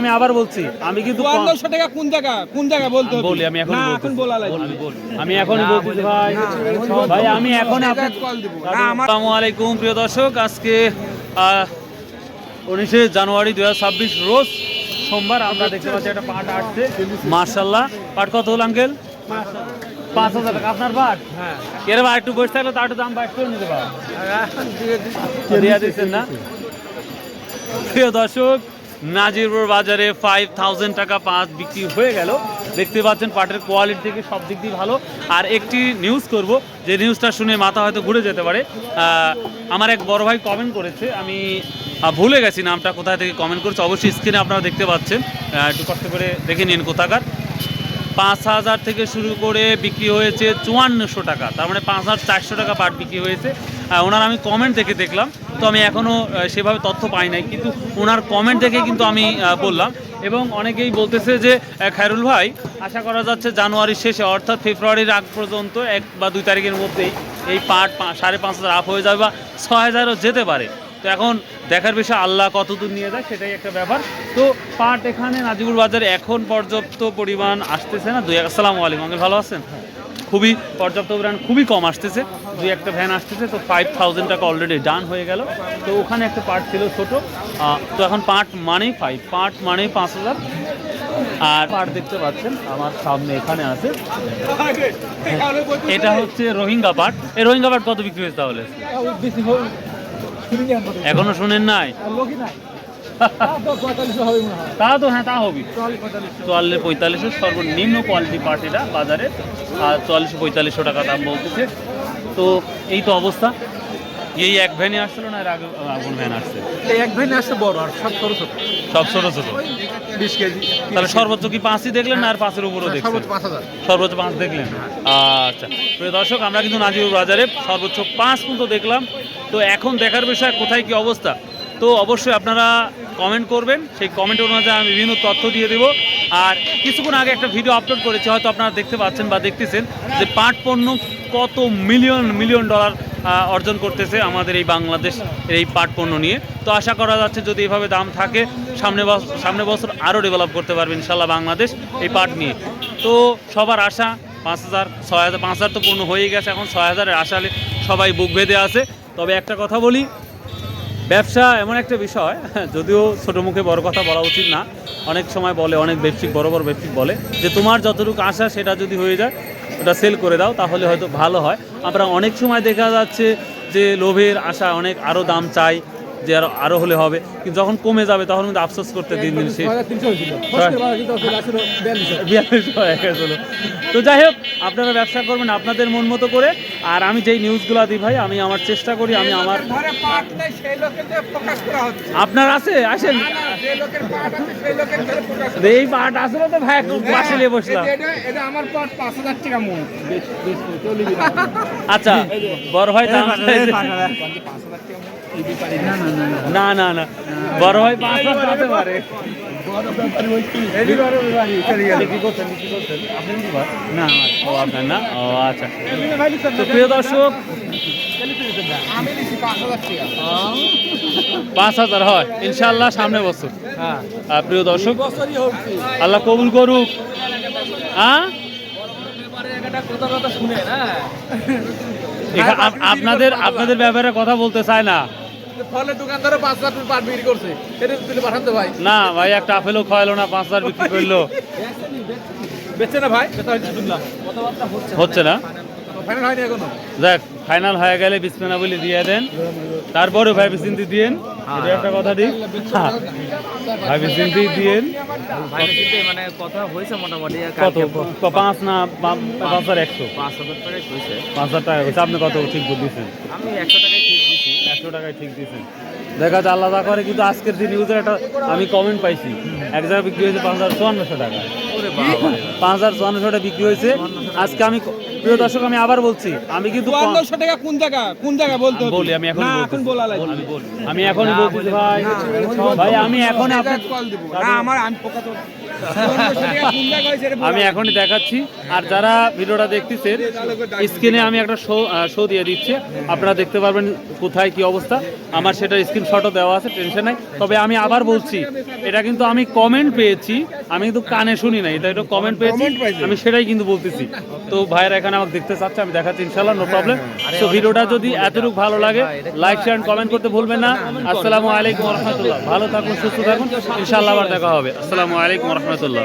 আমি আবার বলছি, আমি কিন্তু 5200 টাকা কোন জায়গা বলতে হবে? বলি, আমি এখন না, এখন বলা লাগবে। আমি এখনই বলছি ভাই, ভাই আমি এখন আপনাকে কল দিব না আমার। আসসালামু আলাইকুম প্রিয় দর্শক, আজকে 19 জানুয়ারি 2026 রোজ সোমবার। আমরা দেখতে পাচ্ছি একটা পাট আসছে, মার্শাল্লাহ। পাট কত হল আঙ্কেল? 5000 টাকা। আপনার পাট? হ্যাঁ। এর ভাই একটু বসে থাকলে তার একটু দাম বাইশ করে নিতে পারো, দিয়ে দিচ্ছেন না? প্রিয় দর্শক, নাজিরপুর বাজারে 5000 টাকা পাট বিক্রি হয়ে গেল। দেখতে পাচ্ছেন পাটের কোয়ালিটি থেকে সব দিক দিয়ে ভালো। আর একটি নিউজ করব, যে নিউজটা শুনে মাথা হয়তো ঘুরে যেতে পারে। আমার এক বড় ভাই কমেন্ট করেছে, আমি ভুলে গেছি নামটা, কোথায় থেকে কমেন্ট করেছে। অবশ্যই স্ক্রিনে আপনারা দেখতে পাচ্ছেন, একটু কষ্ট করে দেখে নিন কোথাকার। 5000 থেকে শুরু করে বিক্রি হয়েছে 5400 টাকা, তার মানে 5400 টাকা পাট বিক্রি হয়েছে। ওনার আমি কমেন্ট দেখে দেখলাম, তো আমি এখনও সেভাবে তথ্য পাই নাই, কিন্তু ওনার কমেন্ট দেখে কিন্তু আমি বললাম। এবং অনেকেই বলতেছে যে খায়রুল ভাই, আশা করা যাচ্ছে জানুয়ারির শেষে অর্থাৎ ফেব্রুয়ারির আগ পর্যন্ত 1 বা 2 তারিখের মধ্যেই এই পাট 5500 আপ হয়ে যাবে বা 6000ও যেতে পারে। তো এখন দেখার বিষয় আল্লাহ কতদূর নিয়ে যায়, সেটাই একটা ব্যাপার। তো পাট এখানে নাজিবুর বাজারে এখন পর্যাপ্ত পরিমাণ আসতেছে না। আসসালামু আলাইকুম আঙ্কেল, ভালো আছেন? খুবই পর্যাপ্ত পরিমাণ, খুবই কম আসতেছে, 2-1টা ভ্যান আসতেছে। তো 5000 টাকা অলরেডি ডান হয়ে গেল। তো ওখানে একটা পাট ছিল ছোট, তো এখন পাট মানেই পাট মানেই 5000। আর পাট দেখতে পাচ্ছেন আমার সামনে এখানে আছে, এটা হচ্ছে রোহিঙ্গা পাট। এই রোহিঙ্গা পাট কত বিক্রি হয়েছে তাহলে? এখনো শুনেন নাই? তা তো হ্যাঁ, তা হবে 44-45 সর্বনিম্ন কোয়ালিটি পাট এটা বাজারে, আর 4400-4500 টাকা দাম বলতেছে। তো এই তো অবস্থা। এই এক ভ্যানে আসছিল না, এর আগে আগুন ভ্যান আসছে? এক ভ্যানে আসছে বড়, আর সব ছোট ছোট, সব ছোট ছোট। 20 কেজি। তাহলে সর্বোচ্চ কি 5ই দেখলেন না আর 5-এর উপরও দেখলেন? সর্বোচ্চ 5000। সর্বোচ্চ 5 দেখলেন। আচ্ছা প্রিয় দর্শক, আমরা কিন্তু নাজিবুর বাজারে সর্বোচ্চ 5 পর্যন্ত দেখলাম। তো এখন দেখার বিষয় কোথায় কি অবস্থা, তো অবশ্যই আপনারা কমেন্ট করবেন, সেই কমেন্ট অনুযায়ী আমি বিভিন্ন তথ্য দিয়ে দেবো। আর কিছুক্ষণ আগে একটা ভিডিও আপলোড করেছি, হয়তো আপনারা দেখতে পাচ্ছেন বা দেখতেছেন, যে পাট পণ্য কত মিলিয়ন ডলার অর্জন করতেছে আমাদের এই বাংলাদেশ এই পাট পণ্য নিয়ে। তো আশা করা যাচ্ছে যদি এভাবে দাম থাকে, সামনে বছর আরও ডেভেলপ করতে পারবে ইনশাল্লাহ বাংলাদেশ এই পাট নিয়ে। তো সবার আশা 5000, 6000, 5000 তো পূর্ণ হয়ে গেছে, এখন 6000-এর আশা সবাই বুক বেঁধে আছে। তবে একটা কথা বলি, ব্যবসা এমন একটা বিষয়, যদিও ছোটো মুখে বড় কথা বলা উচিত না, অনেক সময় বলে, অনেক ব্যবসায়িক বড় ব্যবসায়িক বলে যে তোমার যতটুকু আশা সেটা যদি হয়ে যায়, ওটা সেল করে দাও, তাহলে হয়তো ভালো হয়। আমরা অনেক সময় দেখা যাচ্ছে যে লোভের আশা অনেক আরও দাম চাই, যে আরও হলে হবে, কিন্তু যখন কমে যাবে তখন কিন্তু আফসোস করতে দিন শেষ। 4200 হয়ে গেছিল। তো যাই হোক, আপনারা ব্যবসা করবেন আপনাদের মন মতো করে। আর আমি যেই নিউজগুলো দিই ভাই, আমি আমার চেষ্টা করি, আমি আমার আপনার আছে আসেন, এই পাট আসলে তো ভাই একটু পাশে নিয়ে বসলাম। আচ্ছা বড় ভাই, না না না, বড় ভাই 5000 দিতে পারে। না ও আপনার না, ও আচ্ছা। তো প্রিয় দর্শক, 5000 হয় ইনশাল্লাহ সামনে বছর। প্রিয় দর্শক, আল্লাহ কবুল করুক। আপনাদের ব্যাপারে কথা বলতে চায় না। ফলে দোকানদারও 5000 পাট বিক্রি করছে, এটা তুলে পাঠাতে ভাই। না ভাই, একটা আপেলও খাওয়াইলো না, 5000 বিক্রি করলো। বেচছে না ভাই, কথা শুনলাম, কথাবার্তা হচ্ছে না, ফাইনাল হয়নি এখনো। দেখ ফাইনাল হয়ে গেলে বিসমিল্লাহ বলে দিয়ে দেন, তারপরে ভাই চিন্তি দিয়েন, এটা একটা কথা ঠিক। ভাই চিন্তি দিয়েন, মানে কথা হয়েছে মোটামুটি কত 5 না 5100? 5000 টাকা হয়েছে। আপনি কত ঠিক দিচ্ছেন? আমি 100 টাকায় ঠিক দিছি। 100 টাকায় ঠিক দিচ্ছেন, দেখা যায় আলাদা করে। কিন্তু আজকের যে নিউজের একটা আমি কমেন্ট পাইছি, এক জায়গায় বিক্রি হয়েছে 5400 টাকা। 5400 টাকা বিক্রি হয়েছে। আজকে আমি প্রিয় দর্শক আমি আবার বলছি আমি কিন্তু 5200 টাকা কোন জায়গা বলতে হবে বলি আমি এখন না এখন বলা লাগবে আমি এখনই বলছি ভাই ভাই আমি এখন আপনার কল দিব না আমার আমি পোকা তো 5200 টাকা কোন জায়গা হইছে রে আমি এখনই দেখাচ্ছি আর যারা ভিডিওটা দেখতেছেন স্ক্রিনে আমি একটা শো দিয়ে দিচ্ছি আপনারা দেখতে পারবেন কোথায় কি অবস্থা আমার সেটা স্ক্রিনশটও দেওয়া আছে টেনশন নাই তবে আমি আবার বলছি এটা কিন্তু আমি কমেন্ট পেয়েছি আমি কিন্তু কানে শুনি না এটা একটু কমেন্ট পেয়েছি আমি সেটাই কিন্তু বলতেছি তো ভাইয়েরা এখানে আমাকে দেখতে চাচ্ছে আমি দেখাচ্ছি ইনশাআল্লাহ নো প্রবলেম তো ভিডিওটা যদি এতটুকু ভালো লাগে লাইক শেয়ার কমেন্ট করতে ভুলবেন না আসসালামু আলাইকুম ওয়া রাহমাতুল্লাহ ভালো থাকুন সুস্থ থাকুন ইনশাআল্লাহ আবার দেখা হবে আসসালামু আলাইকুম ওয়া রাহমাতুল্লাহ